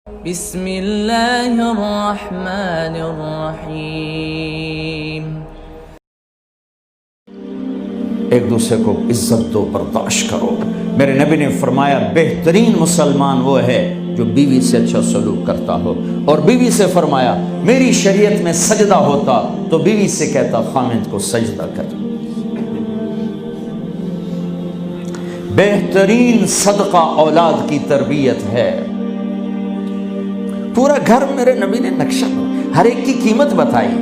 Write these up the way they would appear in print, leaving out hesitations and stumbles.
بسم اللہ الرحمن الرحیم۔ ایک دوسرے کو عزت دو، برداشت کرو۔ میرے نبی نے فرمایا بہترین مسلمان وہ ہے جو بیوی سے اچھا سلوک کرتا ہو، اور بیوی سے فرمایا میری شریعت میں سجدہ ہوتا تو بیوی سے کہتا خامند کو سجدہ کر۔ بہترین صدقہ اولاد کی تربیت ہے۔ پورا گھر میرے نبی نے نقشہ، ہر ایک کی قیمت بتائی۔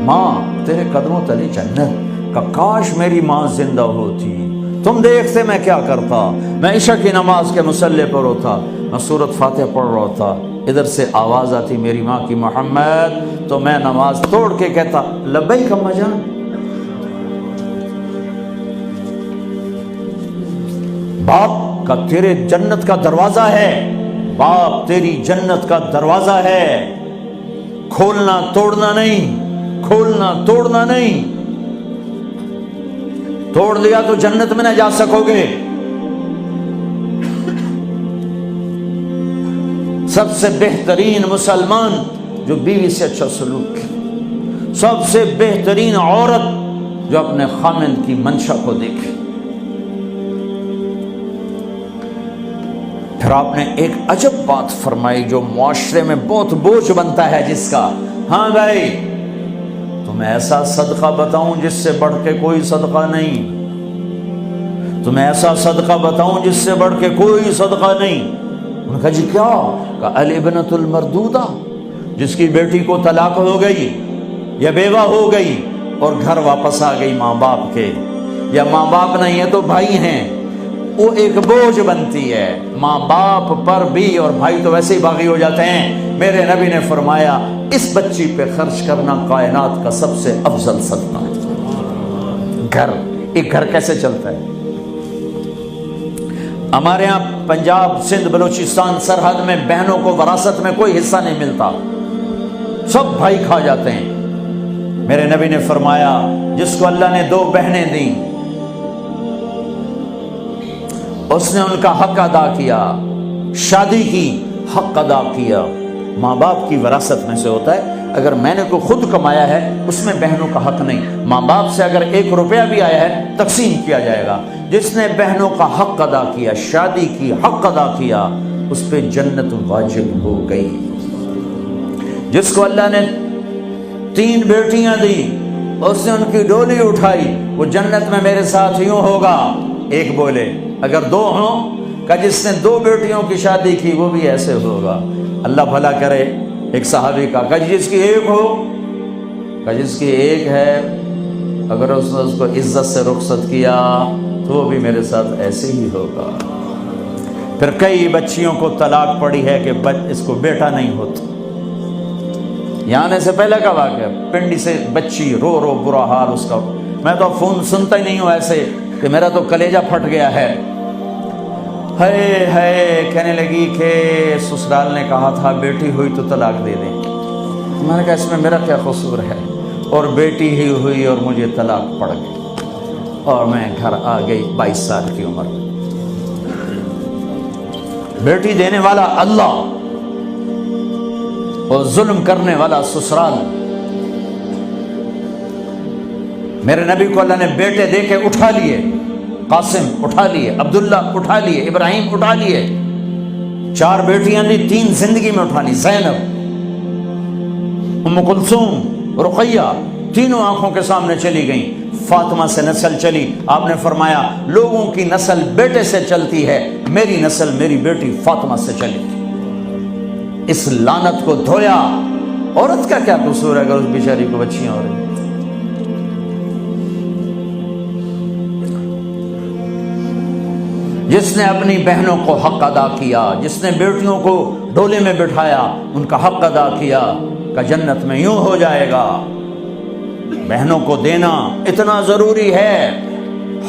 ماں تیرے قدموں تلے جنت، کہ کاش میری ماں زندہ ہوتی، تم دیکھتے میں کیا کرتا۔ میں عشاء کی نماز کے مصلی پر ہوتا، میں سورۃ فاتحہ پڑھ رہا ہوتا، ادھر سے آواز آتی میری ماں کی محمد، تو میں نماز توڑ کے کہتا لبیک اماں جان۔ باپ کا تیرے جنت کا دروازہ ہے، باپ تیری جنت کا دروازہ ہے، کھولنا توڑنا نہیں، کھولنا توڑنا نہیں۔ توڑ لیا تو جنت میں نہ جا سکو گے۔ سب سے بہترین مسلمان جو بیوی سے اچھا سلوک کرے، سب سے بہترین عورت جو اپنے خامند کی منشا کو دیکھے۔ پھر آپ نے ایک عجب بات فرمائی جو معاشرے میں بہت بوجھ بنتا ہے جس کا، ہاں بھائی تمہیں ایسا صدقہ بتاؤں جس سے بڑھ کے کوئی صدقہ نہیں، تمہیں ایسا صدقہ بتاؤں جس سے بڑھ کے کوئی صدقہ نہیں۔ انہوں نے کہا جی کیا؟ کہ الابنۃ المردودہ، جس کی بیٹی کو طلاق ہو گئی یا بیوہ ہو گئی اور گھر واپس آ گئی ماں باپ کے، یا ماں باپ نہیں ہے تو بھائی ہیں، وہ ایک بوجھ بنتی ہے ماں باپ پر بھی، اور بھائی تو ویسے ہی باغی ہو جاتے ہیں۔ میرے نبی نے فرمایا اس بچی پہ خرچ کرنا کائنات کا سب سے افضل صدقہ ہے۔ گھر، ایک گھر کیسے چلتا ہے؟ ہمارے ہاں پنجاب، سندھ، بلوچستان سرحد میں بہنوں کو وراثت میں کوئی حصہ نہیں ملتا، سب بھائی کھا جاتے ہیں۔ میرے نبی نے فرمایا جس کو اللہ نے 2 بہنیں دیں اس نے ان کا حق ادا کیا، شادی کی حق ادا کیا۔ ماں باپ کی وراثت میں سے ہوتا ہے، اگر میں نے کوئی خود کمایا ہے اس میں بہنوں کا حق نہیں، ماں باپ سے اگر 1 روپیہ بھی آیا ہے تقسیم کیا جائے گا۔ جس نے بہنوں کا حق ادا کیا، شادی کی حق ادا کیا، اس پہ جنت واجب ہو گئی۔ جس کو اللہ نے 3 بیٹیاں دی، اس نے ان کی ڈولی اٹھائی، وہ جنت میں میرے ساتھ یوں ہوگا۔ ایک بولے اگر 2 ہوں، کہ جس نے 2 بیٹیوں کی شادی کی وہ بھی ایسے ہوگا۔ اللہ بھلا کرے۔ ایک صحابی کا کہ جس کی 1 ہو، کہ جس کی 1 ہے، اگر اس نے اس کو عزت سے رخصت کیا تو وہ بھی میرے ساتھ ایسے ہی ہوگا۔ پھر کئی بچیوں کو طلاق پڑی ہے کہ اس کو بیٹا نہیں ہوتا۔ یہاں آنے سے پہلے کا واقعہ، پنڈی سے بچی رو رو برا حال اس کا، میں تو فون سنتا ہی نہیں ہوں ایسے کہ میرا تو کلیجہ پھٹ گیا ہے۔ ہے کہنے لگی کہ سسرال نے کہا تھا بیٹی ہوئی تو طلاق دے دیں۔ میں نے کہا اس میں میرا کیا قصور ہے، اور بیٹی ہی ہوئی اور مجھے طلاق پڑ گئی، اور میں گھر آ گئی 22 سال کی عمر میں۔ بیٹی دینے والا اللہ اور ظلم کرنے والا سسرال۔ میرے نبی کو اللہ نے بیٹے دے کے اٹھا لیے، قاسم اٹھا لیے، عبداللہ اٹھا لیے، ابراہیم اٹھا لیے۔ 4 بیٹیاں دی، 3 زندگی میں اٹھا لی، زینب، ام کلثوم، رقیہ، تینوں آنکھوں کے سامنے چلی گئیں۔ فاطمہ سے نسل چلی، آپ نے فرمایا لوگوں کی نسل بیٹے سے چلتی ہے، میری نسل میری بیٹی فاطمہ سے چلی۔ اس لعنت کو دھویا۔ عورت کا کیا قصور ہے اگر اس بیچاری کو بچیاں ہو رہی؟ جس نے اپنی بہنوں کو حق ادا کیا، جس نے بیٹیوں کو ڈولے میں بٹھایا، ان کا حق ادا کیا، کہ جنت میں یوں ہو جائے گا۔ بہنوں کو دینا اتنا ضروری ہے،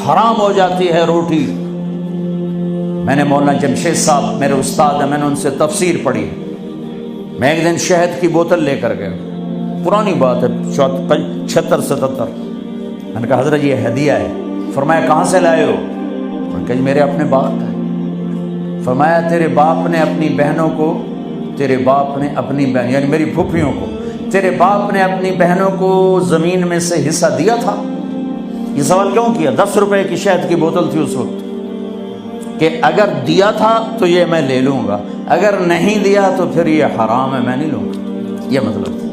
حرام ہو جاتی ہے روٹی۔ میں نے مولانا جمشید صاحب میرے استاد ہیں، میں نے ان سے تفسیر پڑھی۔ میں ایک دن شہد کی بوتل لے کر گیا، پرانی بات ہے 76-77۔ میں نے کہا حضرت یہ ہدیہ ہے۔ فرمایا کہاں سے لائے ہو؟ کہ میرے اپنے باپ کا ہے۔ فرمایا تیرے باپ نے اپنی بہنوں کو تیرے باپ نے اپنی بہن یعنی میری پھوپھیوں کو، تیرے باپ نے اپنی بہنوں کو زمین میں سے حصہ دیا تھا؟ یہ سوال کیوں کیا؟ 10 روپے کی شہد کی بوتل تھی اس وقت، کہ اگر دیا تھا تو یہ میں لے لوں گا، اگر نہیں دیا تو پھر یہ حرام ہے، میں نہیں لوں گا، یہ مطلب تھا۔